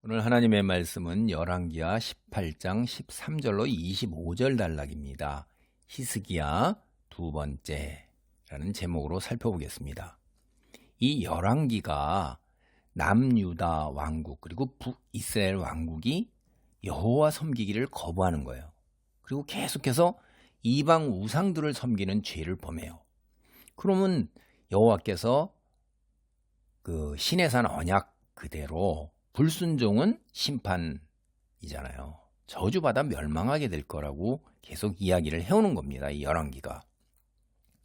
오늘 하나님의 말씀은 열왕기하 18장 13절로 25절 단락입니다. 히스기야 두 번째라는 제목으로 살펴보겠습니다. 이 열왕기가 남유다 왕국 그리고 북이스라엘 왕국이 여호와 섬기기를 거부하는 거예요. 그리고 계속해서 이방 우상들을 섬기는 죄를 범해요. 그러면 여호와께서 그 시내산 언약 그대로 불순종은 심판이잖아요. 저주받아 멸망하게 될 거라고 계속 이야기를 해오는 겁니다. 이 열왕기가.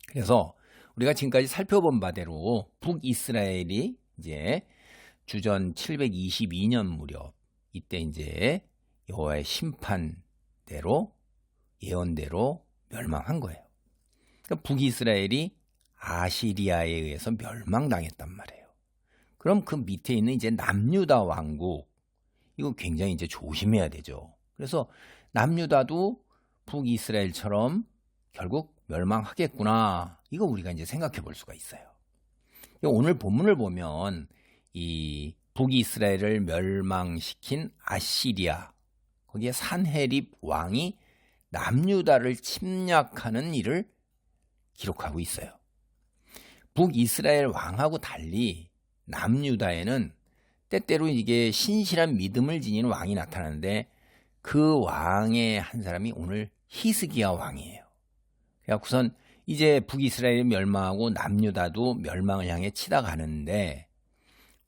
그래서 우리가 지금까지 살펴본 바대로 북이스라엘이 이제 주전 722년 무렵 이때 이제 여호와의 심판대로 예언대로 멸망한 거예요. 그러니까 북이스라엘이 아시리아에 의해서 멸망당했단 말이에요. 그럼 그 밑에 있는 이제 남유다 왕국, 이거 굉장히 이제 조심해야 되죠. 그래서 남유다도 북이스라엘처럼 결국 멸망하겠구나. 이거 우리가 이제 생각해 볼 수가 있어요. 오늘 본문을 보면 이 북이스라엘을 멸망시킨 아시리아, 거기에 산헤립 왕이 남유다를 침략하는 일을 기록하고 있어요. 북이스라엘 왕하고 달리 남유다에는 때때로 이게 신실한 믿음을 지닌 왕이 나타나는데 그 왕의 한 사람이 오늘 히스기야 왕이에요. 그래서 이제 북이스라엘이 멸망하고 남유다도 멸망을 향해 치다 가는데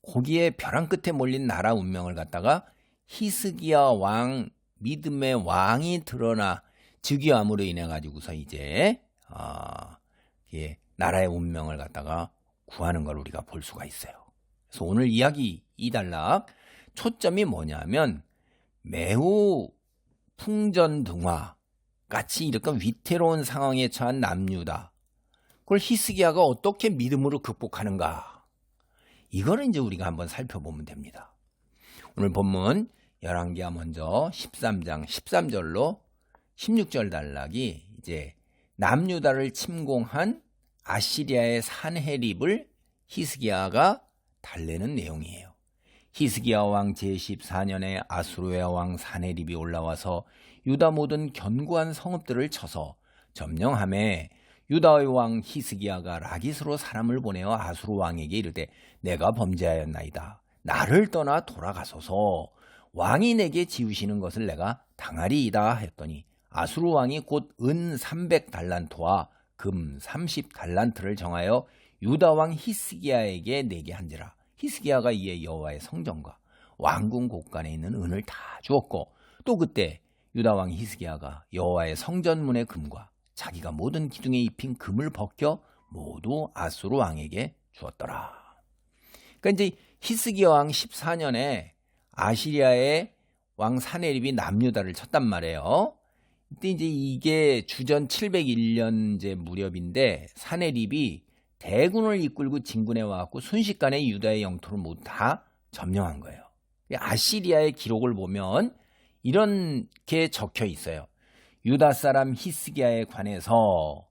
거기에 벼랑 끝에 몰린 나라 운명을 갖다가 히스기야 왕 믿음의 왕이 드러나 즉위함으로 인해 가지고서 이제 나라의 운명을 갖다가 구하는 걸 우리가 볼 수가 있어요. 그래서 오늘 이야기 이 단락 초점이 뭐냐면 매우 풍전등화 같이 이렇게 위태로운 상황에 처한 남유다, 그걸 히스기야가 어떻게 믿음으로 극복하는가, 이거를 이제 우리가 한번 살펴보면 됩니다. 오늘 본문 열왕기하 먼저 13장 13절로 16절 단락이 이제 남유다를 침공한 아시리아의 산헤립을 히스기야가 달래는 내용이에요. 히스기야 왕 제14년에 아수르야 왕 산헤립이 올라와서 유다 모든 견고한 성읍들을 쳐서 점령하매 유다의 왕 히스기야가 라기스로 사람을 보내어 아수르 왕에게 이르되 내가 범죄하였나이다. 나를 떠나 돌아가소서. 왕이 내게 지우시는 것을 내가 당하리이다 했더니 아수르 왕이 곧 은 300달란트와 금 30달란트를 정하여 유다 왕 히스기야에게 내게 한지라. 히스기야가 이에 여호와의 성전과 왕궁 곳간에 있는 은을 다 주었고 또 그때 유다 왕 히스기야가 여호와의 성전문의 금과 자기가 모든 기둥에 입힌 금을 벗겨 모두 아수르 왕에게 주었더라. 그러니까 이제 히스기야 왕 14년에 아시리아의 왕 산헤립이 남유다를 쳤단 말이에요. 이때 이제 이게 주전 701년 이제 무렵인데 산헤립이 대군을 이끌고 진군해 와갖고 순식간에 유다의 영토를 모두 다 점령한 거예요. 아시리아의 기록을 보면 이렇게 적혀 있어요. 유다 사람 히스기야에 관해서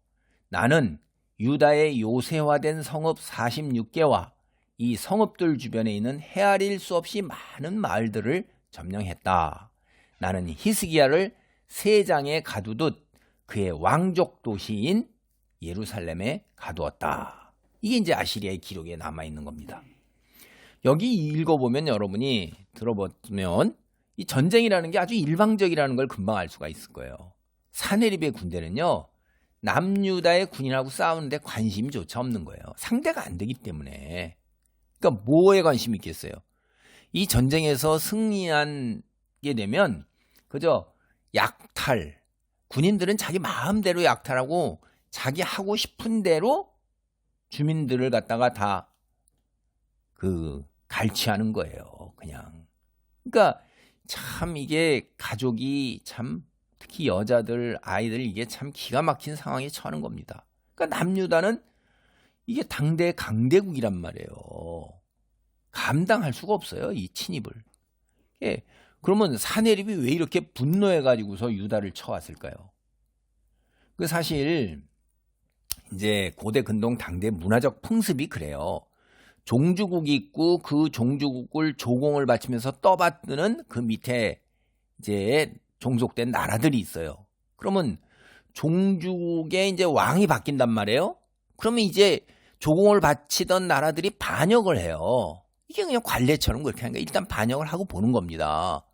나는 유다의 요새화된 성읍 46개와 이 성읍들 주변에 있는 헤아릴 수 없이 많은 마을들을 점령했다. 나는 히스기야를 세 장에 가두듯 그의 왕족 도시인 예루살렘에 가두었다. 이게 이제 아시리아의 기록에 남아있는 겁니다. 여기 읽어보면 여러분이 들어보면 이 전쟁이라는 게 아주 일방적이라는 걸 금방 알 수가 있을 거예요. 산헤립의 군대는요, 남유다의 군인하고 싸우는데 관심조차 없는 거예요. 상대가 안 되기 때문에. 그러니까 뭐에 관심이 있겠어요? 이 전쟁에서 승리하게 되면 그저 약탈, 군인들은 자기 마음대로 약탈하고 자기 하고 싶은 대로 주민들을 갖다가 다 갈취하는 거예요. 그냥. 그러니까 참 이게 가족이 참 특히 여자들, 아이들 이게 참 기가 막힌 상황에 처하는 겁니다. 그러니까 남유다는 이게 당대 강대국이란 말이에요. 감당할 수가 없어요. 이 침입을. 예. 그러면 산헤립이 왜 이렇게 분노해가지고서 유다를 쳐왔을까요? 그 사실 이제 고대 근동 당대 문화적 풍습이 그래요. 종주국이 있고 그 종주국을 조공을 바치면서 떠받드는 그 밑에 이제 종속된 나라들이 있어요. 그러면 종주국에 이제 왕이 바뀐단 말이에요. 그러면 이제 조공을 바치던 나라들이 반역을 해요. 이게 그냥 관례처럼 그렇게 하는 거예요. 일단 반역을 하고 보는 겁니다.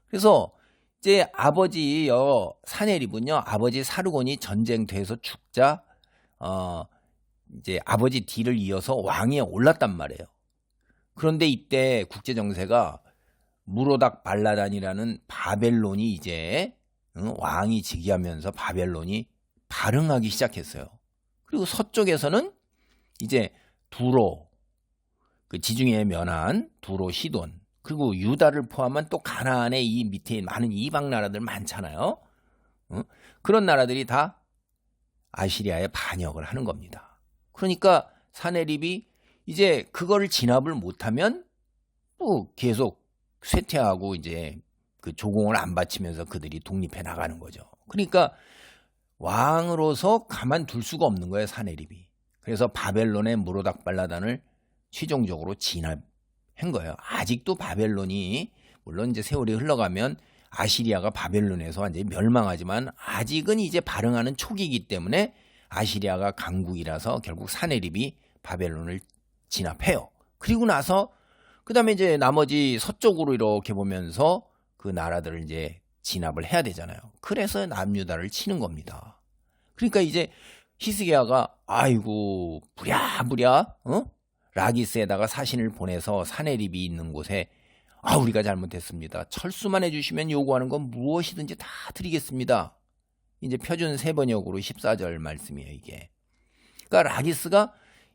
그래서 이제 아버지요 사네립은요, 아버지 사르곤이 전쟁터에서 죽자 이제 아버지 뒤를 이어서 왕위에 올랐단 말이에요. 그런데 이때 국제 정세가 무로닥 발라단이라는 바벨론이 이제 왕이 즉위하면서 바벨론이 발흥하기 시작했어요. 그리고 서쪽에서는 이제 두로, 그 지중해에 면한 두로, 시돈, 그리고 유다를 포함한 또 가나안의 이 밑에 많은 이방 나라들 많잖아요. 그런 나라들이 다 아시리아에 반역을 하는 겁니다. 그러니까 사네립이 이제 그거를 진압을 못하면 뭐 계속 쇠퇴하고 이제 그 조공을 안 바치면서 그들이 독립해 나가는 거죠. 그러니까 왕으로서 가만둘 수가 없는 거예요, 사네립이. 그래서 바벨론의 무로닥 발라단을 최종적으로 진압한 거예요. 아직도 바벨론이, 물론 이제 세월이 흘러가면 아시리아가 바벨론에서 완전히 멸망하지만 아직은 이제 발흥하는 초기이기 때문에 아시리아가 강국이라서 결국 사네립이 바벨론을 진압해요. 그리고 나서 그다음에 이제 나머지 서쪽으로 이렇게 보면서 그 나라들을 이제 진압을 해야 되잖아요. 그래서 남유다를 치는 겁니다. 그러니까 이제 히스기야가 아이고 부랴부랴 라기스에다가 사신을 보내서 사네립이 있는 곳에 우리가 잘못했습니다. 철수만 해주시면 요구하는 건 무엇이든지 다 드리겠습니다. 이제 표준 세번역으로 14절 말씀이에요, 이게. 그러니까 라기스가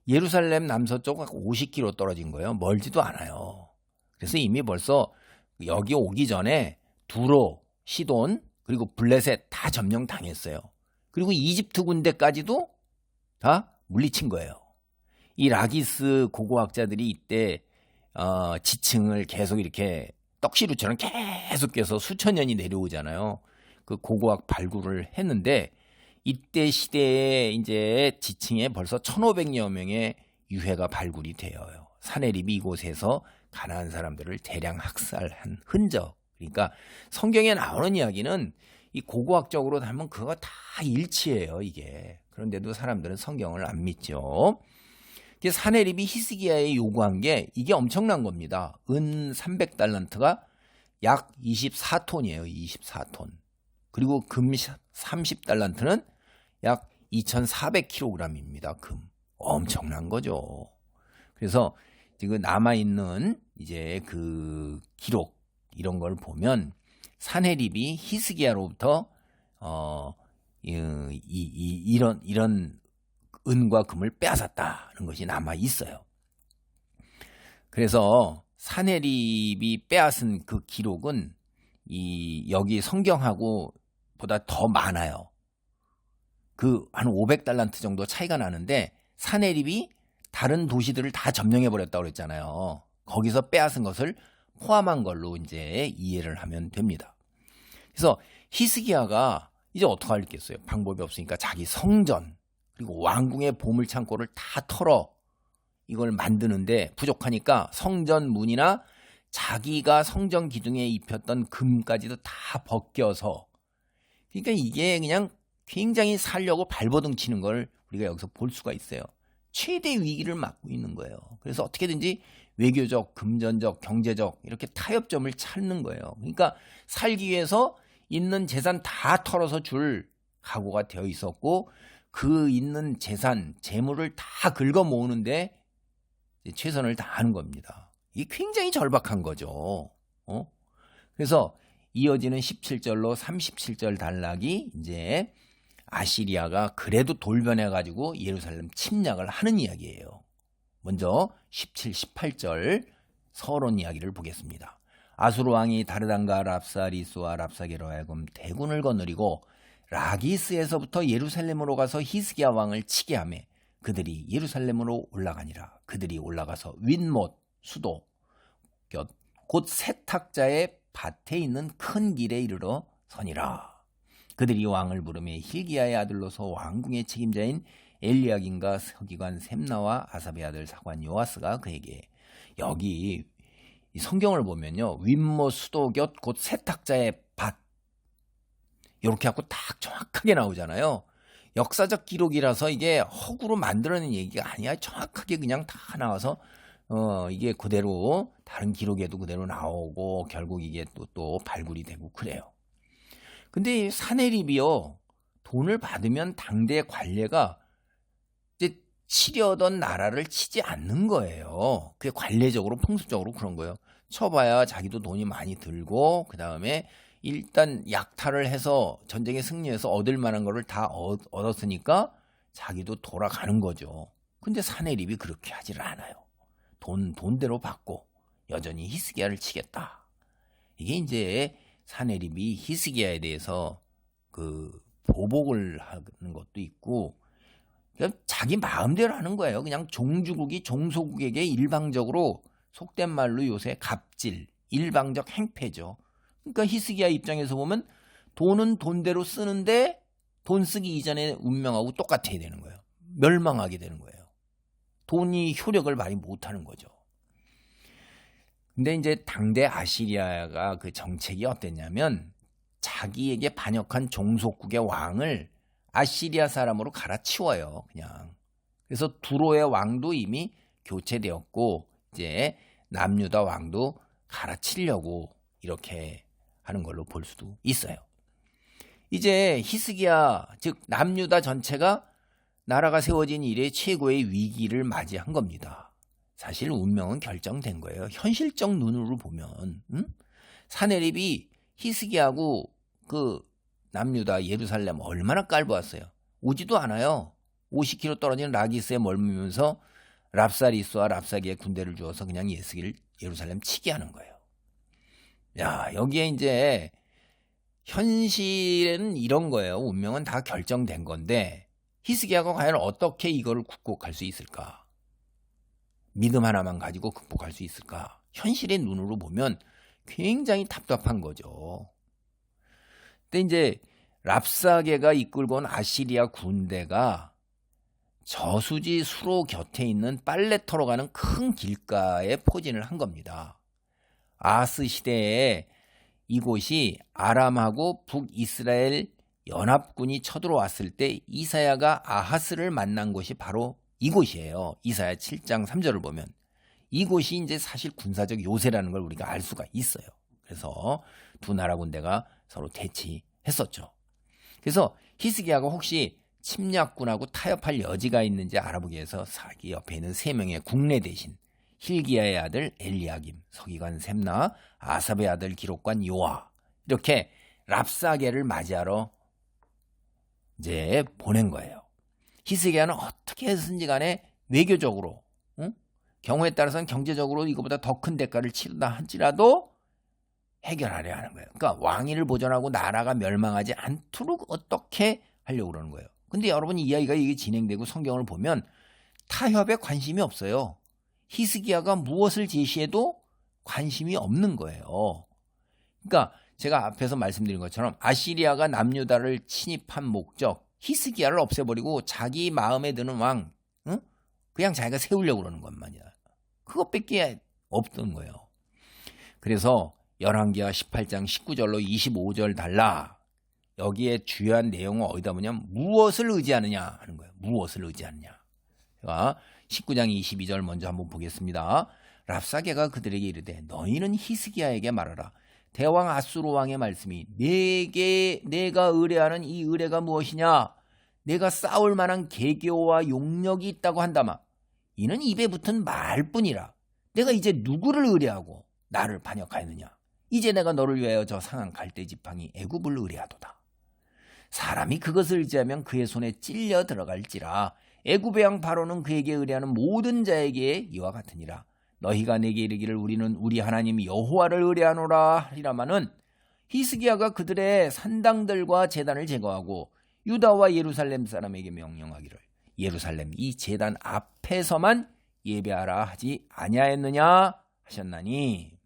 예루살렘 남서쪽 50km 떨어진 거예요. 멀지도 않아요. 그래서 이미 벌써 여기 오기 전에 두로, 시돈, 그리고 블레셋 다 점령당했어요. 그리고 이집트 군대까지도 다 물리친 거예요. 이 라기스 고고학자들이 이때 지층을 계속 이렇게 떡시루처럼 계속해서 수천 년이 내려오잖아요. 그 고고학 발굴을 했는데 이때 시대에 이제 지층에 벌써 1,500여 명의 유해가 발굴이 되어요. 사네립이 이곳에서 가나안 사람들을 대량 학살한 흔적. 그러니까 성경에 나오는 이야기는 이 고고학적으로 하면 그거 다 일치해요, 이게. 그런데도 사람들은 성경을 안 믿죠. 사네립이 히스기야에 요구한 게 이게 엄청난 겁니다. 은 300달란트가 약 24톤이에요. 24톤. 그리고 금 30달란트는 약 2,400kg입니다. 금. 엄청난 거죠. 그래서 지금 남아있는 이제 그 기록 이런 걸 보면 사네립이 히스기야로부터 이런 은과 금을 빼앗았다는 것이 남아 있어요. 그래서 사네립이 빼앗은 그 기록은 여기 성경하고 보다 더 많아요. 그 한 500달란트 정도 차이가 나는데 사네립이 다른 도시들을 다 점령해 버렸다고 그랬잖아요. 거기서 빼앗은 것을 포함한 걸로 이제 이해를 하면 됩니다. 그래서 히스기야가 이제 어떻게 하겠어요? 방법이 없으니까 자기 성전 그리고 왕궁의 보물 창고를 다 털어 이걸 만드는데 부족하니까 성전 문이나 자기가 성전 기둥에 입혔던 금까지도 다 벗겨서, 그러니까 이게 그냥 굉장히 살려고 발버둥 치는 걸 우리가 여기서 볼 수가 있어요. 최대 위기를 맞고 있는 거예요. 그래서 어떻게든지 외교적, 금전적, 경제적 이렇게 타협점을 찾는 거예요. 그러니까 살기 위해서 있는 재산 다 털어서 줄 각오가 되어 있었고 그 있는 재산, 재물을 다 긁어 모으는데 최선을 다하는 겁니다. 이게 굉장히 절박한 거죠. 그래서 이어지는 17절로 37절 단락이 이제 아시리아가 그래도 돌변해가지고 예루살렘 침략을 하는 이야기예요. 먼저 17, 18절 서론 이야기를 보겠습니다. 아수르 왕이 다르단과 랍사리스와 랍사게로 하여금 대군을 거느리고 라기스에서부터 예루살렘으로 가서 히스기야 왕을 치게 하며 그들이 예루살렘으로 올라가니라. 그들이 올라가서 윗못 수도 곧 세탁자의 밭에 있는 큰 길에 이르러 서니라. 그들이 왕을 부르며 힐기야의 아들로서 왕궁의 책임자인 엘리야김과 서기관 셈나와 아삽의 아들 사관 요아스가 그에게 여기 이 성경을 보면요. 윗모 수도곁 곧 세탁자의 밭 이렇게 하고 딱 정확하게 나오잖아요. 역사적 기록이라서 이게 허구로 만들어낸 얘기가 아니야. 정확하게 그냥 다 나와서 이게 그대로 다른 기록에도 그대로 나오고 결국 이게 또 발굴이 되고 그래요. 근데 사내립이요. 돈을 받으면 당대 관례가 이제 치려던 나라를 치지 않는 거예요. 그게 관례적으로 풍습적으로 그런 거예요. 쳐봐야 자기도 돈이 많이 들고 그 다음에 일단 약탈을 해서 전쟁에 승리해서 얻을 만한 거를 다 얻었으니까 자기도 돌아가는 거죠. 근데 사내립이 그렇게 하지를 않아요. 돈대로 받고 여전히 히스기야를 치겠다. 이게 이제 사내립이 히스기야에 대해서 그 보복을 하는 것도 있고 그냥 자기 마음대로 하는 거예요. 그냥 종주국이 종소국에게 일방적으로 속된 말로 요새 갑질, 일방적 행패죠. 그러니까 히스기야 입장에서 보면 돈은 돈대로 쓰는데 돈 쓰기 이전의 운명하고 똑같아야 되는 거예요. 멸망하게 되는 거예요. 돈이 효력을 많이 못하는 거죠. 근데 이제 당대 아시리아가 그 정책이 어땠냐면 자기에게 반역한 종속국의 왕을 아시리아 사람으로 갈아치워요. 그냥. 그래서 두로의 왕도 이미 교체되었고 이제 남유다 왕도 갈아치려고 이렇게 하는 걸로 볼 수도 있어요. 이제 히스기야 즉 남유다 전체가 나라가 세워진 이래 최고의 위기를 맞이한 겁니다. 사실 운명은 결정된 거예요. 현실적 눈으로 보면 사내립이 히스기야하고 그 남유다 예루살렘 얼마나 깔보았어요. 오지도 않아요. 50km 떨어진 라기스에 머물면서 랍사리스와 랍사기의 군대를 주어서 그냥 예루살렘 치게 하는 거예요. 야, 여기에 이제 현실은 이런 거예요. 운명은 다 결정된 건데 히스기야가 과연 어떻게 이거를 극복할 수 있을까? 믿음 하나만 가지고 극복할 수 있을까? 현실의 눈으로 보면 굉장히 답답한 거죠. 근데 이제 랍사게가 이끌고 온 아시리아 군대가 저수지 수로 곁에 있는 빨레터로 가는 큰 길가에 포진을 한 겁니다. 아스 시대에 이곳이 아람하고 북이스라엘 연합군이 쳐들어왔을 때 이사야가 아하스를 만난 곳이 바로 이곳이에요. 이사야 7장 3절을 보면 이곳이 이제 사실 군사적 요새라는 걸 우리가 알 수가 있어요. 그래서 두 나라 군대가 서로 대치했었죠. 그래서 히스기야가 혹시 침략군하고 타협할 여지가 있는지 알아보기 위해서 자기 옆에 있는 3명의 국내 대신 hil기야의 아들 엘리야김, 서기관 셈나, 아삽의 아들 기록관 요아 이렇게 랍사게를 맞이하러 이제 보낸 거예요. 히스기야는 어떻게 해서든지 간에 외교적으로 경우에 따라서는 경제적으로 이거보다 더 큰 대가를 치르다 할지라도 해결하려 하는 거예요. 그러니까 왕위를 보존하고 나라가 멸망하지 않도록 어떻게 하려고 그러는 거예요. 근데 여러분 이야기가 이게 진행되고 성경을 보면 타협에 관심이 없어요. 히스기야가 무엇을 제시해도 관심이 없는 거예요. 그러니까 제가 앞에서 말씀드린 것처럼 아시리아가 남유다를 침입한 목적 히스기야를 없애버리고 자기 마음에 드는 왕 그냥 자기가 세우려고 그러는 것만이야. 그것밖에 없던 거예요. 그래서 열왕기하 18장 19절로 25절 달라 여기에 주요한 내용은 어디다 보냐면 무엇을 의지하느냐 하는 거예요. 무엇을 의지하느냐. 제가 19장 22절 먼저 한번 보겠습니다. 랍사게가 그들에게 이르되 너희는 히스기야에게 말하라. 대왕 아수르 왕의 말씀이 내가 의뢰하는 이 의뢰가 무엇이냐? 내가 싸울 만한 계교와 용력이 있다고 한다마 이는 입에 붙은 말뿐이라. 내가 이제 누구를 의뢰하고 나를 반역하였느냐? 이제 내가 너를 위하여 저 상한 갈대 지팡이 애굽을 의뢰하도다. 사람이 그것을 의지하면 그의 손에 찔려 들어갈지라. 애굽의 왕 바로는 그에게 의뢰하는 모든 자에게 이와 같으니라. 너희가 내게 이르기를 우리는 우리 하나님 여호와를 의뢰하노라 하리라마는 히스기야가 그들의 산당들과 제단을 제거하고 유다와 예루살렘 사람에게 명령하기를 예루살렘 이 제단 앞에서만 예배하라 하지 아니하였느냐 하셨나니.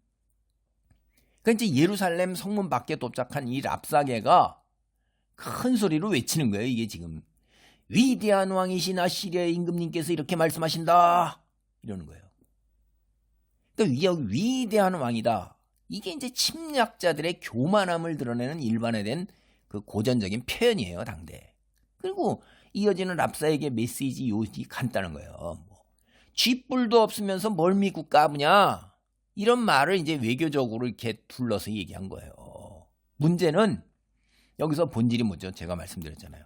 그러니까 이제 예루살렘 성문 밖에 도착한 이 랍사게가 큰 소리로 외치는 거예요. 이게 지금 위대한 왕이신 아시리아의 임금님께서 이렇게 말씀하신다. 이러는 거예요. 그러니까 위대한 왕이다. 이게 이제 침략자들의 교만함을 드러내는 일반화된 그 고전적인 표현이에요, 당대. 그리고 이어지는 랍사에게 메시지 요지 간단한 거예요. 쥐뿔도 없으면서 뭘 믿고 까부냐? 이런 말을 이제 외교적으로 이렇게 둘러서 얘기한 거예요. 문제는 여기서 본질이 뭐죠? 제가 말씀드렸잖아요.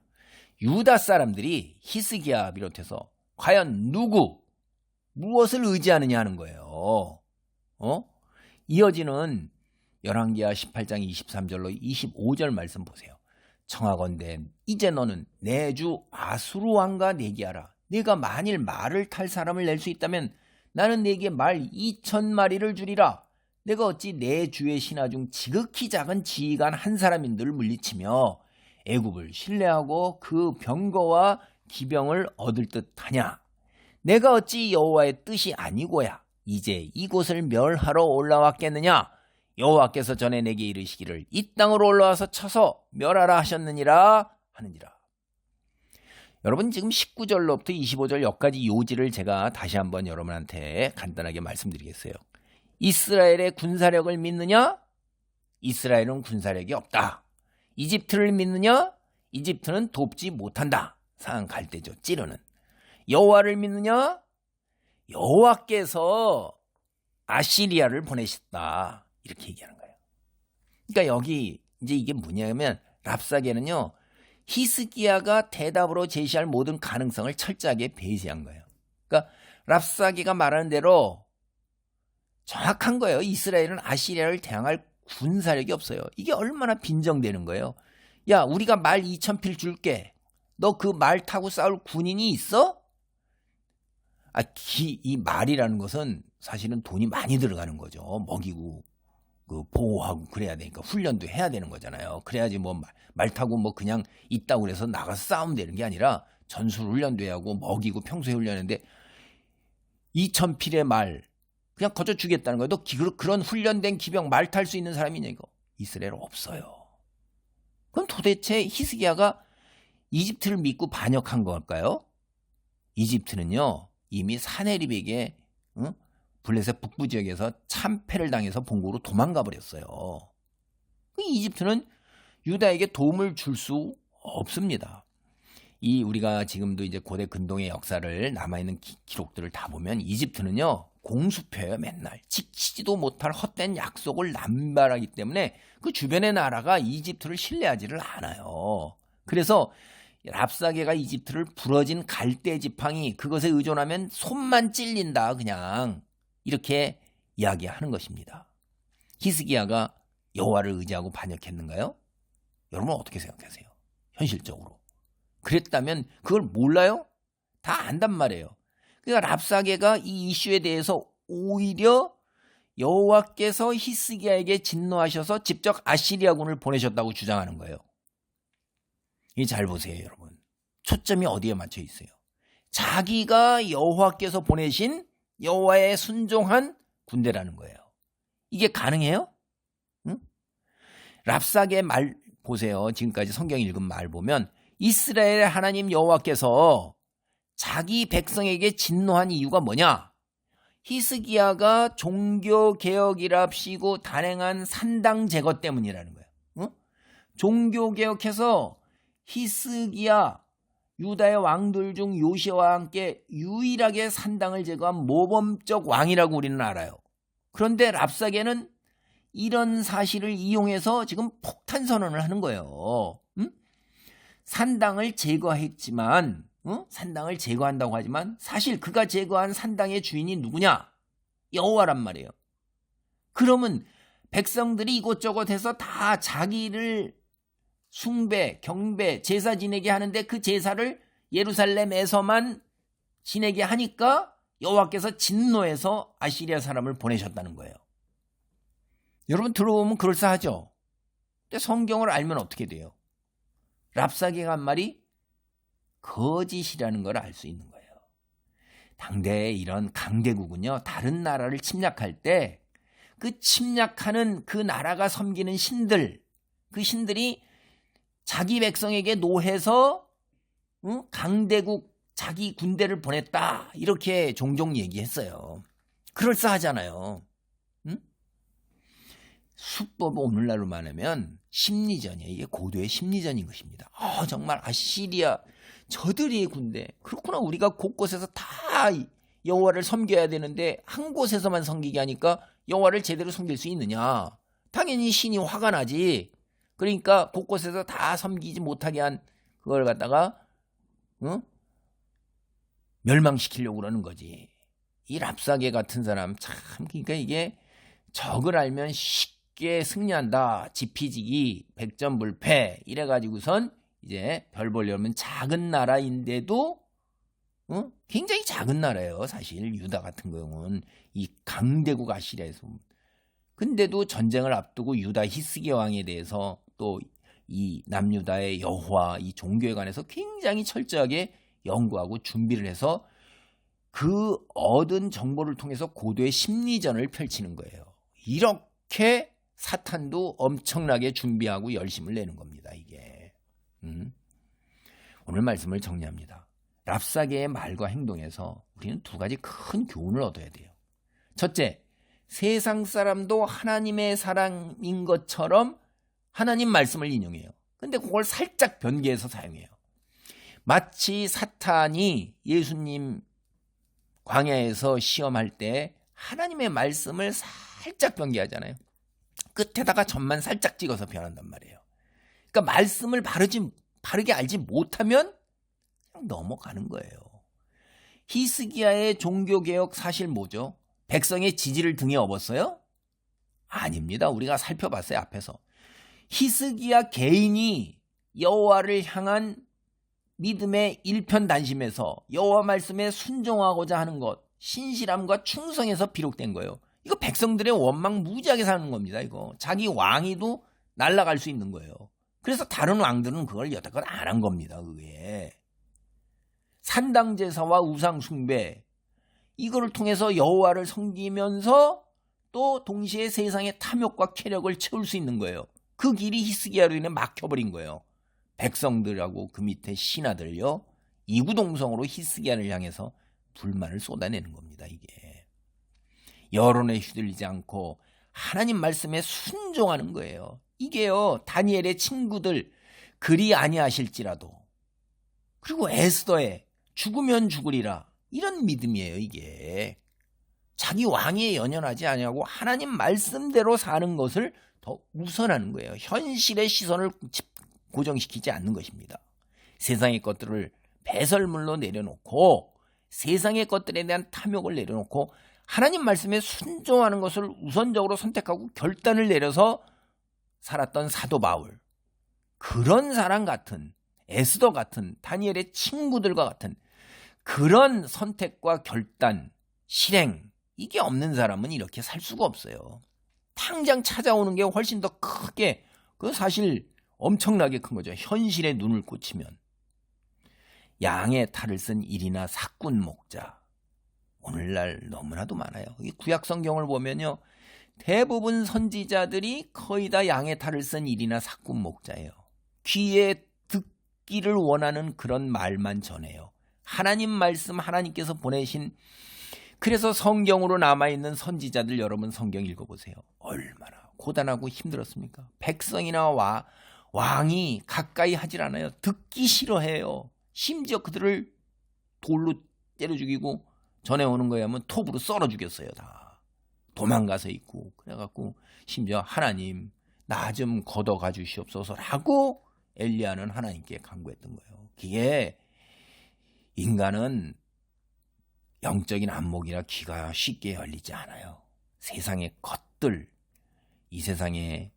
유다 사람들이 히스기야 비롯해서 과연 무엇을 의지하느냐 하는 거예요. 이어지는 열왕기하 18장 23절로 25절 말씀 보세요. 청하건대 이제 너는 내 주 아수르 왕과 내기하라. 네가 만일 말을 탈 사람을 낼 수 있다면 나는 네게 말 2,000마리를 주리라. 내가 어찌 내 주의 신하 중 지극히 작은 지휘관 한 사람인들을 물리치며 애굽을 신뢰하고 그 병거와 기병을 얻을 듯하냐. 내가 어찌 여호와의 뜻이 아니고야 이제 이곳을 멸하러 올라왔겠느냐. 여호와께서 전에 내게 이르시기를 이 땅으로 올라와서 쳐서 멸하라 하셨느니라 하느니라. 여러분 지금 19절로부터 25절 여기까지 요지를 제가 다시 한번 여러분한테 간단하게 말씀드리겠어요. 이스라엘의 군사력을 믿느냐? 이스라엘은 군사력이 없다. 이집트를 믿느냐? 이집트는 돕지 못한다. 상한 갈대죠. 찌르는. 여호와를 믿느냐? 여호와께서 아시리아를 보내셨다. 이렇게 얘기하는 거예요. 그러니까 여기 이제 이게 뭐냐면 랍사게는요. 히스기야가 대답으로 제시할 모든 가능성을 철저하게 배제한 거예요. 그러니까 랍사게가 말하는 대로 정확한 거예요. 이스라엘은 아시리아를 대항할 군사력이 없어요. 이게 얼마나 빈정되는 거예요. 야, 우리가 말 2,000필 줄게. 너 그 말 타고 싸울 군인이 있어? 이 말이라는 것은 사실은 돈이 많이 들어가는 거죠. 먹이고 그 보호하고 그래야 되니까 훈련도 해야 되는 거잖아요. 그래야지 말 타고 그냥 있다고 그래서 나가서 싸우면 되는 게 아니라 전술 훈련도 해야 하고 먹이고 평소에 훈련했는데 2,000필의 말 그냥 거저 주겠다는 거예요. 너 그런 훈련된 기병 말 탈 수 있는 사람이냐 이거. 이스라엘 없어요. 그럼 도대체 히스기야가 이집트를 믿고 반역한 걸까요? 이집트는요. 이미 사네립에게 블레셋 북부 지역에서 참패를 당해서 본국으로 도망가 버렸어요. 이집트는 유다에게 도움을 줄 수 없습니다. 우리가 지금도 이제 고대 근동의 역사를 남아있는 기록들을 다 보면 이집트는요. 공수표예요. 맨날 지키지도 못할 헛된 약속을 남발하기 때문에 그 주변의 나라가 이집트를 신뢰하지를 않아요. 그래서 랍사게가 이집트를 부러진 갈대 지팡이 그것에 의존하면 손만 찔린다 그냥 이렇게 이야기하는 것입니다. 히스기야가 여호와를 의지하고 반역했는가요? 여러분 어떻게 생각하세요? 현실적으로. 그랬다면 그걸 몰라요? 다 안단 말이에요. 그러니까 랍사게가 이 이슈에 대해서 오히려 여호와께서 히스기야에게 진노하셔서 직접 아시리아군을 보내셨다고 주장하는 거예요. 이 잘 보세요, 여러분. 초점이 어디에 맞춰 있어요? 자기가 여호와께서 보내신 여호와의 순종한 군대라는 거예요. 이게 가능해요? 응? 랍사게 말 보세요. 지금까지 성경 읽은 말 보면 이스라엘의 하나님 여호와께서 자기 백성에게 진노한 이유가 뭐냐? 히스기야가 종교개혁이랍시고 단행한 산당 제거 때문이라는 거예요. 응? 종교개혁해서 히스기야 유다의 왕들 중 요시아와 함께 유일하게 산당을 제거한 모범적 왕이라고 우리는 알아요. 그런데 랍사게는 이런 사실을 이용해서 지금 폭탄 선언을 하는 거예요. 응? 산당을 제거했지만 산당을 제거한다고 하지만 사실 그가 제거한 산당의 주인이 누구냐? 여호와란 말이에요. 그러면 백성들이 이곳저곳 해서 다 자기를 숭배, 경배, 제사 지내게 하는데 그 제사를 예루살렘에서만 지내게 하니까 여호와께서 진노해서 아시리아 사람을 보내셨다는 거예요. 여러분 들어보면 그럴싸하죠? 근데 성경을 알면 어떻게 돼요? 랍사게가 한 말이 거짓이라는 걸 알 수 있는 거예요. 당대의 이런 강대국은요, 다른 나라를 침략할 때 그 침략하는 그 나라가 섬기는 신들, 그 신들이 자기 백성에게 노해서 강대국 자기 군대를 보냈다 이렇게 종종 얘기했어요. 그럴싸하잖아요. 응? 수법 오늘날로 말하면 심리전이에요. 이게 고도의 심리전인 것입니다. 정말 아시리아 저들이 군대 그렇구나. 우리가 곳곳에서 다 여호와를 섬겨야 되는데 한 곳에서만 섬기게 하니까 여호와를 제대로 섬길 수 있느냐. 당연히 신이 화가 나지. 그러니까 곳곳에서 다 섬기지 못하게 한 그걸 갖다가 멸망시키려고 그러는 거지. 이 랍사게 같은 사람 참 그러니까 이게 적을 알면 쉽게 승리한다. 지피지기 백전불패 이래가지고선 이제 별 보려면 작은 나라인데도 굉장히 작은 나라예요. 사실 유다 같은 경우는 이 강대국 아시리아에서 근데도 전쟁을 앞두고 유다 히스기야 왕에 대해서 또 이 남유다의 여호와 이 종교에 관해서 굉장히 철저하게 연구하고 준비를 해서 그 얻은 정보를 통해서 고도의 심리전을 펼치는 거예요. 이렇게 사탄도 엄청나게 준비하고 열심을 내는 겁니다. 이게 오늘 말씀을 정리합니다. 랍사게의 말과 행동에서 우리는 두 가지 큰 교훈을 얻어야 돼요. 첫째, 세상 사람도 하나님의 사람인 것처럼 하나님 말씀을 인용해요. 근데 그걸 살짝 변개해서 사용해요. 마치 사탄이 예수님 광야에서 시험할 때 하나님의 말씀을 살짝 변개하잖아요. 끝에다가 점만 살짝 찍어서 변한단 말이에요. 그러니까 말씀을 바르게 알지 못하면 그냥 넘어가는 거예요. 히스기야의 종교개혁 사실 뭐죠? 백성의 지지를 등에 업었어요? 아닙니다. 우리가 살펴봤어요. 앞에서. 히스기야 개인이 여호와를 향한 믿음의 일편단심에서 여호와 말씀에 순종하고자 하는 것, 신실함과 충성에서 비롯된 거예요. 이거 백성들의 원망 무지하게 사는 겁니다. 이거 자기 왕위도 날아갈 수 있는 거예요. 그래서 다른 왕들은 그걸 여태껏 안 한 겁니다. 그게 산당제사와 우상숭배 이거를 통해서 여호와를 섬기면서 또 동시에 세상의 탐욕과 쾌력을 채울 수 있는 거예요. 그 길이 히스기야로 인해 막혀버린 거예요. 백성들하고 그 밑에 신하들요. 이구동성으로 히스기야를 향해서 불만을 쏟아내는 겁니다. 이게 여론에 휘둘리지 않고 하나님 말씀에 순종하는 거예요. 이게요. 다니엘의 친구들 그리 아니하실지라도 그리고 에스더의 죽으면 죽으리라 이런 믿음이에요. 이게 자기 왕위에 연연하지 아니하고 하나님 말씀대로 사는 것을 더 우선하는 거예요. 현실의 시선을 고정시키지 않는 것입니다. 세상의 것들을 배설물로 내려놓고 세상의 것들에 대한 탐욕을 내려놓고 하나님 말씀에 순종하는 것을 우선적으로 선택하고 결단을 내려서 살았던 사도 바울 그런 사람 같은 에스더 같은 다니엘의 친구들과 같은 그런 선택과 결단, 실행 이게 없는 사람은 이렇게 살 수가 없어요. 당장 찾아오는 게 훨씬 더 크게 그 사실 엄청나게 큰 거죠. 현실에 눈을 꽂히면 양의 탈을 쓴 일이나 사꾼 목자 오늘날 너무나도 많아요. 이 구약 성경을 보면요. 대부분 선지자들이 거의 다 양의 탈을 쓴 일이나 사꾼 목자예요. 귀에 듣기를 원하는 그런 말만 전해요. 하나님 말씀 하나님께서 보내신 그래서 성경으로 남아있는 선지자들 여러분 성경 읽어보세요. 얼마나 고단하고 힘들었습니까? 백성이나 왕이 가까이 하질 않아요. 듣기 싫어해요. 심지어 그들을 돌로 때려 죽이고 전해오는 거에 하면 톱으로 썰어 죽였어요. 다 도망가서 있고 그래갖고 심지어 하나님 나 좀 걷어가 주시옵소서라고 엘리야는 하나님께 간구했던 거예요. 그게 인간은 영적인 안목이나 귀가 쉽게 열리지 않아요. 세상의 것들, 이 세상의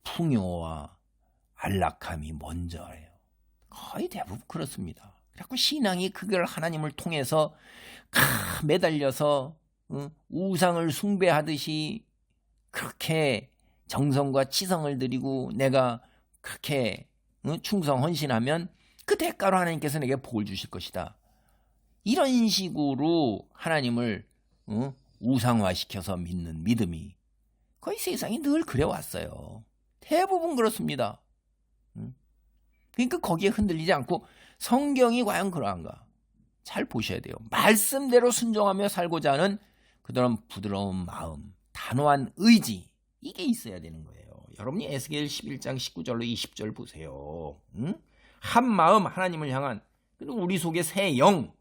풍요와 안락함이 먼저예요. 거의 대부분 그렇습니다. 그래서 신앙이 그걸 하나님을 통해서 매달려서 우상을 숭배하듯이 그렇게 정성과 치성을 드리고 내가 그렇게 충성 헌신하면 그 대가로 하나님께서 내게 복을 주실 것이다. 이런 식으로 하나님을 우상화시켜서 믿는 믿음이 거의 세상이 늘 그래왔어요. 대부분 그렇습니다. 그러니까 거기에 흔들리지 않고 성경이 과연 그러한가? 잘 보셔야 돼요. 말씀대로 순종하며 살고자 하는 그런 부드러운 마음, 단호한 의지, 이게 있어야 되는 거예요. 여러분이 에스겔 11장 19절로 20절 보세요. 응? 한 마음 하나님을 향한, 그리고 우리 속에 새 영,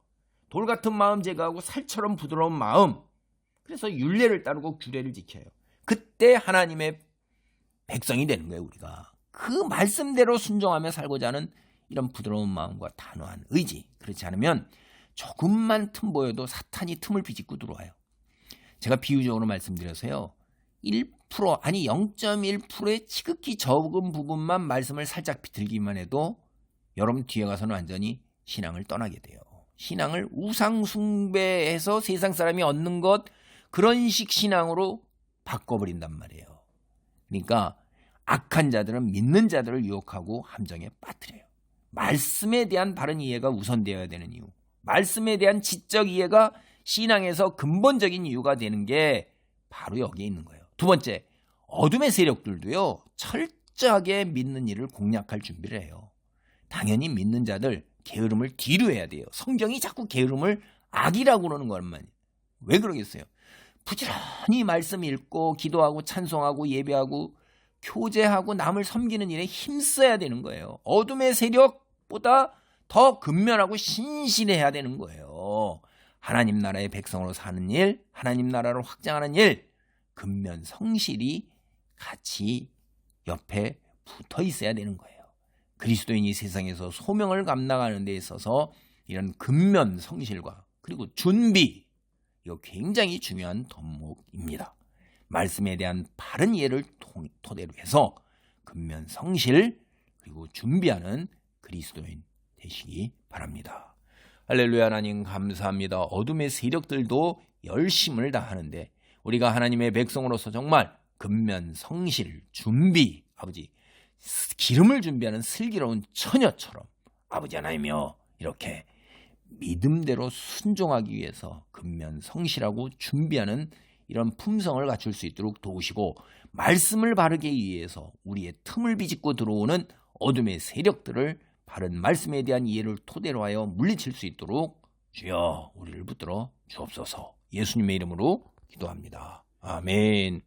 돌 같은 마음 제거하고 살처럼 부드러운 마음. 그래서 율례를 따르고 규례를 지켜요. 그때 하나님의 백성이 되는 거예요. 우리가 그 말씀대로 순종하며 살고자 하는 이런 부드러운 마음과 단호한 의지. 그렇지 않으면 조금만 틈 보여도 사탄이 틈을 비집고 들어와요. 제가 비유적으로 말씀드려서요, 1% 아니 0.1%의 지극히 적은 부분만 말씀을 살짝 비틀기만 해도 여러분 뒤에 가서는 완전히 신앙을 떠나게 돼요. 신앙을 우상 숭배해서 세상 사람이 얻는 것, 그런 식 신앙으로 바꿔버린단 말이에요. 그러니까 악한 자들은 믿는 자들을 유혹하고 함정에 빠뜨려요. 말씀에 대한 바른 이해가 우선되어야 되는 이유, 말씀에 대한 지적 이해가 신앙에서 근본적인 이유가 되는 게 바로 여기에 있는 거예요. 두 번째, 어둠의 세력들도요, 철저하게 믿는 일을 공략할 준비를 해요. 당연히 믿는 자들 게으름을 뒤로 해야 돼요. 성경이 자꾸 게으름을 악이라고 그러는 것만. 왜 그러겠어요? 부지런히 말씀 읽고 기도하고 찬송하고 예배하고 교제하고 남을 섬기는 일에 힘써야 되는 거예요. 어둠의 세력보다 더 근면하고 신실해야 되는 거예요. 하나님 나라의 백성으로 사는 일, 하나님 나라를 확장하는 일, 근면 성실이 같이 옆에 붙어 있어야 되는 거예요. 그리스도인이 세상에서 소명을 감당하는 데 있어서 이런 근면 성실과 그리고 준비, 이거 굉장히 중요한 덕목입니다. 말씀에 대한 바른 이해를 토대로 해서 근면 성실 그리고 준비하는 그리스도인 되시기 바랍니다. 할렐루야. 하나님 감사합니다. 어둠의 세력들도 열심을 다하는데 우리가 하나님의 백성으로서 정말 근면 성실 준비, 아버지 기름을 준비하는 슬기로운 처녀처럼 아버지 하나님이여 이렇게 믿음대로 순종하기 위해서 근면 성실하고 준비하는 이런 품성을 갖출 수 있도록 도우시고, 말씀을 바르게 위해서 우리의 틈을 비집고 들어오는 어둠의 세력들을 바른 말씀에 대한 이해를 토대로 하여 물리칠 수 있도록 주여 우리를 붙들어 주옵소서. 예수님의 이름으로 기도합니다. 아멘.